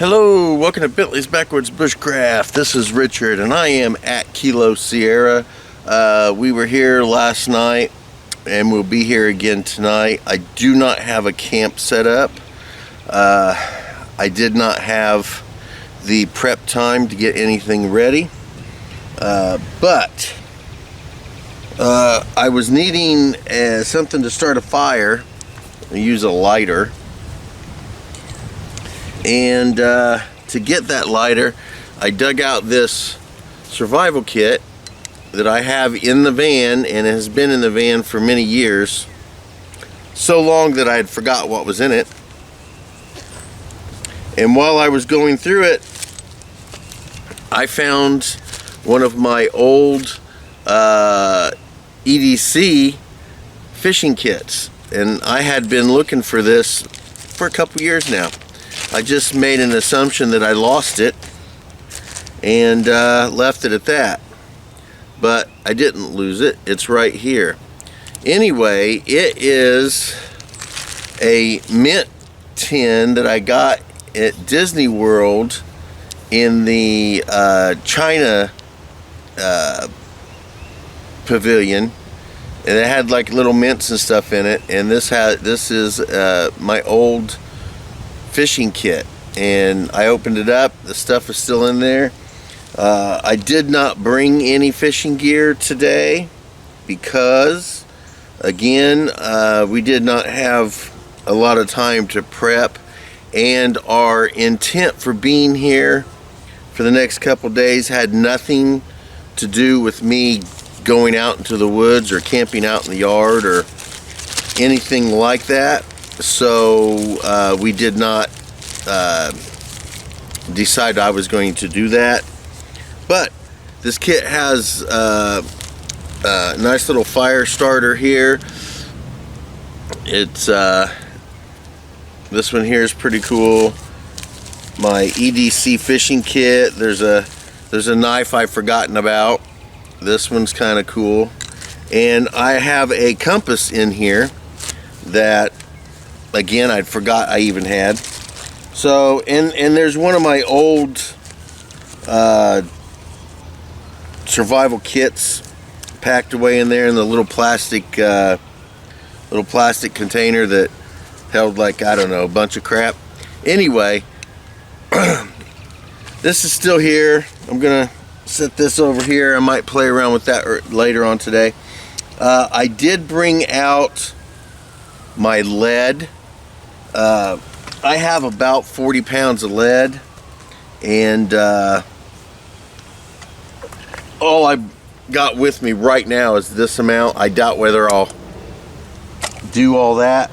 Hello, welcome to Bentley's Backwoods Bushcraft. This is Richard and I am at Kilo Sierra. We were here last night and we'll be here again tonight. I do not have a camp set up. I did not have the prep time to get anything ready. But I was needing something to start a fire. I use a lighter. And to get that lighter, I dug out this survival kit that I have in the van, and it has been in the van for many years. So long that I had forgot what was in it. And while I was going through it, I found one of my old EDC fishing kits. And I had been looking for this for a couple years now. I just made an assumption that I lost it and left it at that. But I didn't lose it. It's right here. Anyway, it is a mint tin that I got at Disney World in the China pavilion. And it had like little mints and stuff in it. And this is my old fishing kit, and I opened it up. The stuff is still in there. I did not bring any fishing gear today because, again, we did not have a lot of time to prep, and our intent for being here for the next couple days had nothing to do with me going out into the woods or camping out in the yard or anything like that. So we did not decide I was going to do that. But this kit has a nice little fire starter here. It's this one here is pretty cool. My EDC fishing kit. There's a knife I've forgotten about. This one's kind of cool. And I have a compass in here that, again, I forgot I even had. So, and there's one of my old survival kits packed away in there in the little plastic container that held, like, I don't know, a bunch of crap. Anyway, this is still here. I'm gonna set this over here. I might play around with that later on today. I did bring out my lead. I have about 40 pounds of lead, and all I got with me right now is this amount. I doubt whether I'll do all that.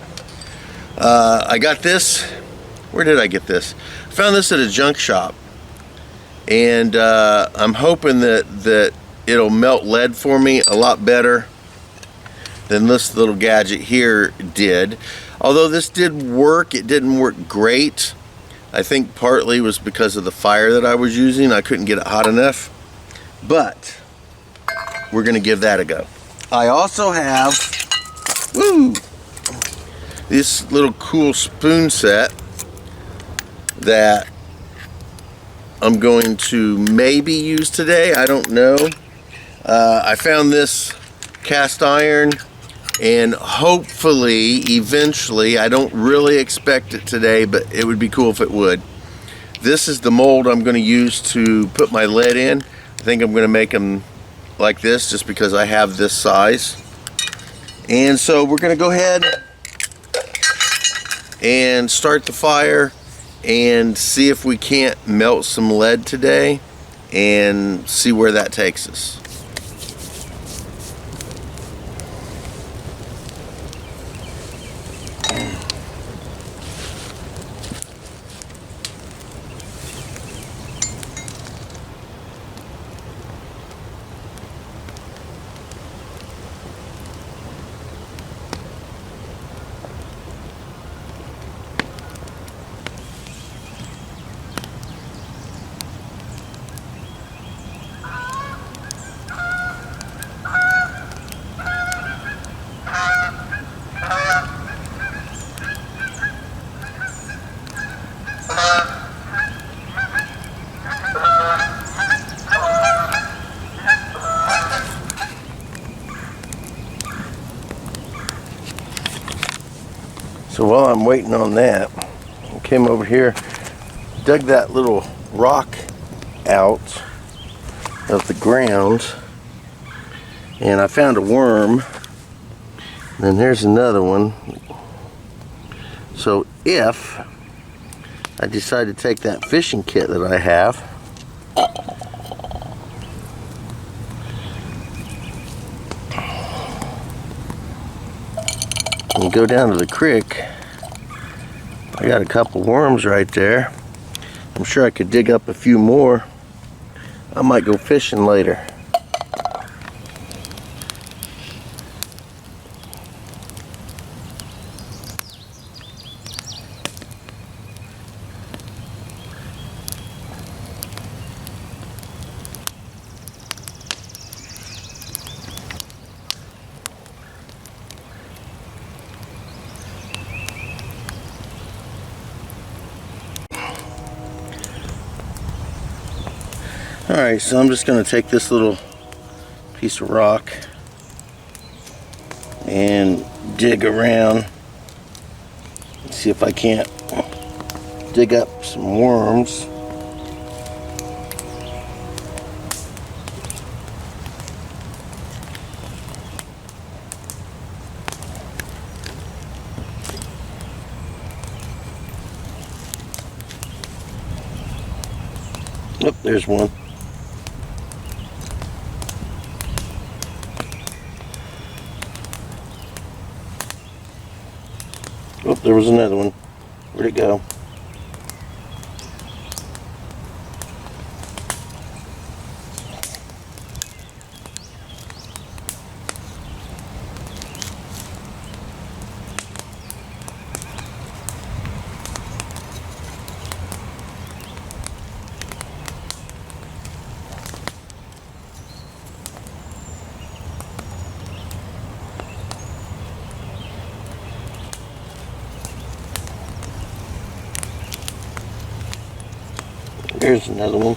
I got this. Where did I get this? I found this at a junk shop, and I'm hoping that it'll melt lead for me a lot better than this little gadget here did. Although this did work, it didn't work great. I think partly was because of the fire that I was using. I couldn't get it hot enough. But we're gonna give that a go. I also have this little cool spoon set that I'm going to maybe use today. I don't know. I found this cast iron, and hopefully, eventually, I don't really expect it today, but it would be cool if it would. This is the mold I'm going to use to put my lead in. I think I'm going to make them like this just because I have this size. And so we're going to go ahead and start the fire and see if we can't melt some lead today and see where that takes us. So while I'm waiting on that, I came over here, dug that little rock out of the ground, and I found a worm. And there's another one. So if I decide to take that fishing kit that I have and go down to the creek, I got a couple worms right there. I'm sure I could dig up a few more. I might go fishing later. Alright, so I'm just going to take this little piece of rock and dig around and see if I can't dig up some worms. Oh, there's one. Oh, there was another one. Where'd it go? There's another one.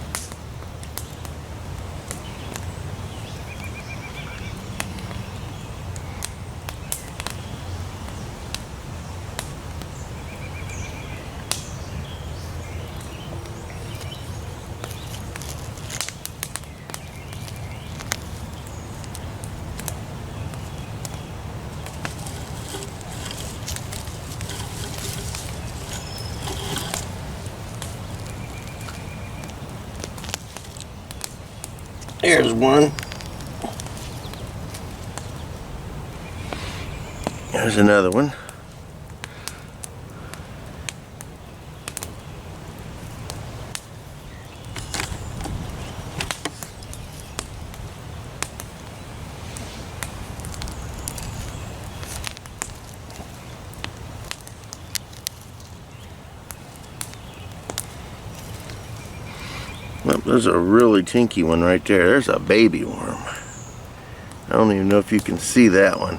There's one. There's another one. Well, there's a really tinky one right there. There's a baby worm. I don't even know if you can see that one.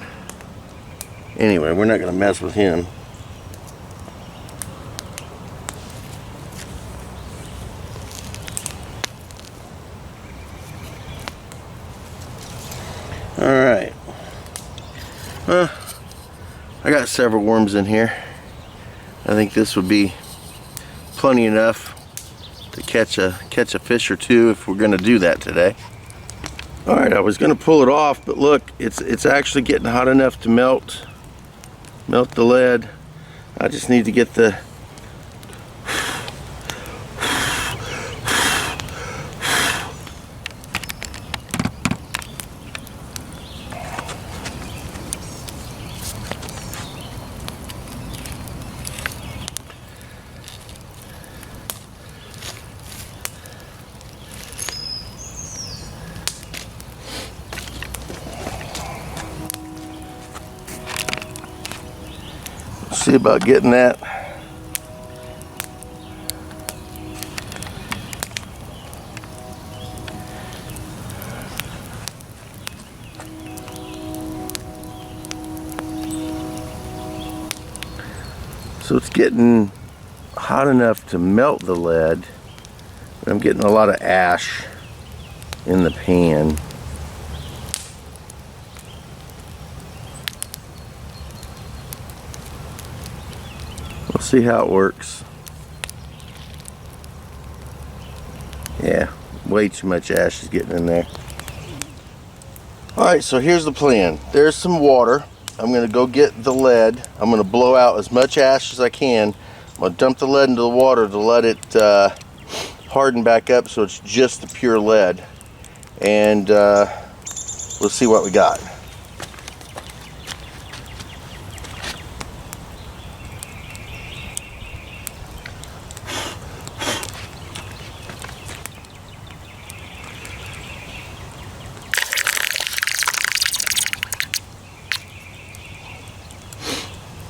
Anyway, we're not going to mess with him. Alright. Well, I got several worms in here. I think this would be plenty enough to catch a fish or two if we're going to do that today. Alright, I was going to pull it off, but look, it's actually getting hot enough to melt the lead. I just need to get the see about getting that. So it's getting hot enough to melt the lead. I'm getting a lot of ash in the pan. see how it works. Yeah, way too much ash is getting in there. Alright, so here's the plan. There's some water. I'm going to go get the lead. I'm going to blow out as much ash as I can. I'm going to dump the lead into the water to let it harden back up so it's just the pure lead. And we'll see what we got.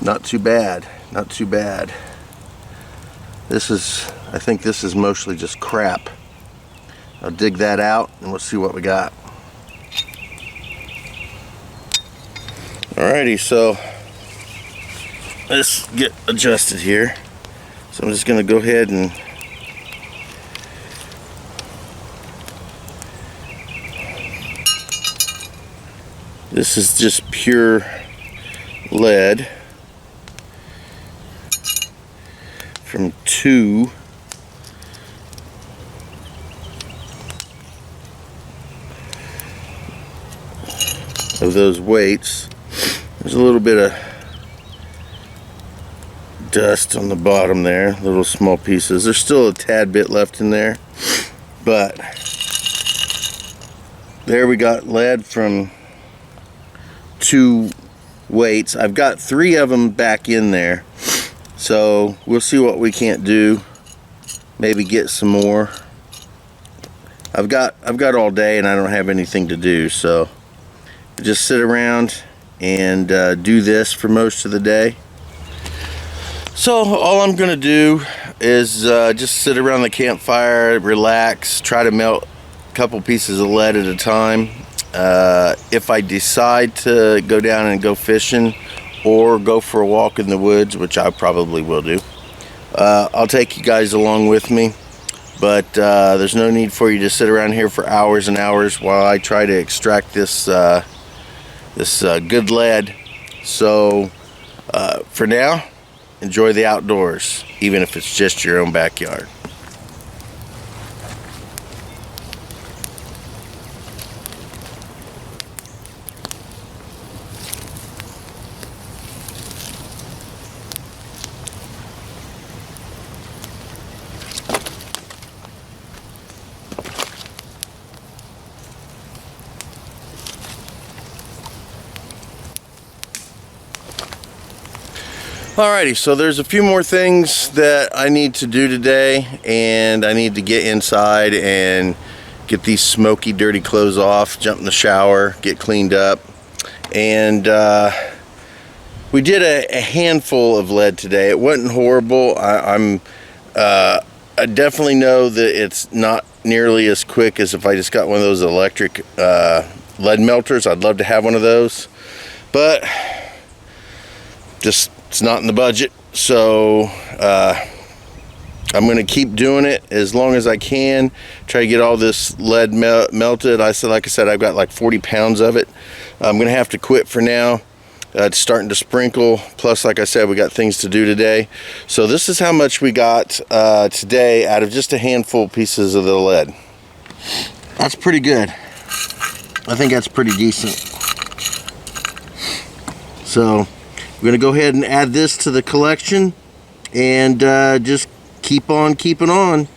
Not too bad, not too bad. I think this is mostly just crap. I'll dig that out and we'll see what we got. Alrighty, so let's get adjusted here. So I'm just gonna go ahead and this is just pure lead from 2 of those weights. There's a little bit of dust on the bottom there, little small pieces. There's still a tad bit left in there, but there we got lead from 2 weights. I've got 3 of them back in there. So we'll see what we can't do. Maybe get some more. I've got all day and I don't have anything to do, so just sit around and do this for most of the day. So all I'm gonna do is just sit around the campfire, relax, try to melt a couple pieces of lead at a time. If I decide to go down and go fishing or go for a walk in the woods, which I probably will do, I'll take you guys along with me. But there's no need for you to sit around here for hours and hours while I try to extract this good lead. So for now, enjoy the outdoors, even if it's just your own backyard. Alrighty, so there's a few more things that I need to do today, and I need to get inside and get these smoky, dirty clothes off, jump in the shower, get cleaned up. And we did a handful of lead today. It wasn't horrible. I definitely know that it's not nearly as quick as if I just got one of those electric lead melters. I'd love to have one of those, but just it's not in the budget. So I'm going to keep doing it as long as I can, try to get all this lead melted. Like I said, I've got like 40 pounds of it. I'm going to have to quit for now. It's starting to sprinkle. Plus, like I said, we got things to do today. So this is how much we got today out of just a handful of pieces of the lead. That's pretty good. I think that's pretty decent. So we're going to go ahead and add this to the collection and just keep on keeping on.